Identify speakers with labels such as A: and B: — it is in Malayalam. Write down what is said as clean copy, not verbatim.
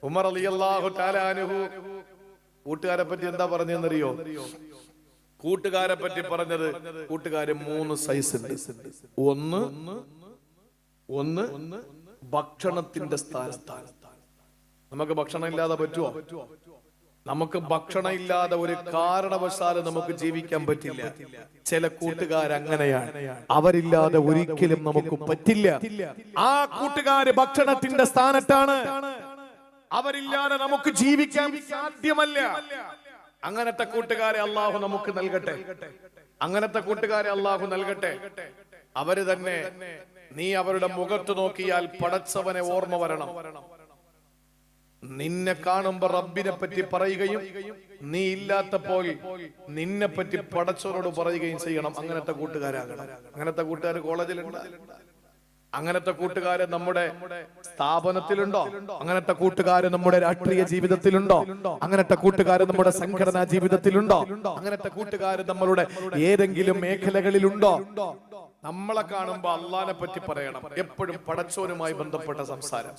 A: ഉമർ റളിയല്ലാഹു തആല അൻഹു കൂട്ടുകാരെ പറ്റി എന്താ പറഞ്ഞെന്നറിയോ? കൂട്ടുകാരെ പറ്റി പറഞ്ഞത്, കൂട്ടുകാര് 3 സൈസ് ഉണ്ട്. ഒന്ന് ഭക്ഷണത്തിന്റെ സ്ഥാനത്താണ്. നമുക്ക് ഭക്ഷണം ഇല്ലാതെ പറ്റുമോ? നമുക്ക് ഭക്ഷണം ഇല്ലാതെ ഒരു കാരണവശാലും നമുക്ക് ജീവിക്കാൻ പറ്റില്ല. ചില കൂട്ടുകാരങ്ങനെയാണ്, അവരില്ലാതെ ഒരിക്കലും നമുക്ക് പറ്റില്ല. ആ കൂട്ടുകാര് ഭക്ഷണത്തിന്റെ സ്ഥാനത്താണ്. അവരില്ലാതെ നമുക്ക് ജീവിക്കാൻ സാധ്യമല്ല. അങ്ങനത്തെ കൂട്ടുകാരെ അള്ളാഹു നമുക്ക് നൽകട്ടെ. അങ്ങനത്തെ കൂട്ടുകാരെ അള്ളാഹു നൽകട്ടെ. അവര് തന്നെ, നീ അവരുടെ മുഖത്ത് നോക്കിയാൽ പടച്ചവനെ ഓർമ്മ വരണം. നിന്നെ കാണുമ്പോ റബ്ബിനെ പറ്റി പറയുകയും നീ ഇല്ലാത്തപ്പോൾ നിന്നെ പറ്റി പടച്ചവനോട് പറയുകയും ചെയ്യണം. അങ്ങനത്തെ കൂട്ടുകാരാകണം. അങ്ങനത്തെ കൂട്ടുകാർ കോളേജിലുണ്ട്. അങ്ങനത്തെ കൂട്ടുകാര് നമ്മുടെ സ്ഥാപനത്തിലുണ്ടോ? അങ്ങനത്തെ കൂട്ടുകാര് നമ്മുടെ രാഷ്ട്രീയ ജീവിതത്തിലുണ്ടോ? അങ്ങനത്തെ കൂട്ടുകാര് നമ്മുടെ സംഘടനാ ജീവിതത്തിലുണ്ടോ? അങ്ങനത്തെ കൂട്ടുകാര് നമ്മളുടെ ഏതെങ്കിലും മേഖലകളിലുണ്ടോ? നമ്മളെ കാണുമ്പോ അള്ളാനെ പറ്റി പറയണം. എപ്പോഴും പടച്ചോനുമായി ബന്ധപ്പെട്ട സംസാരം.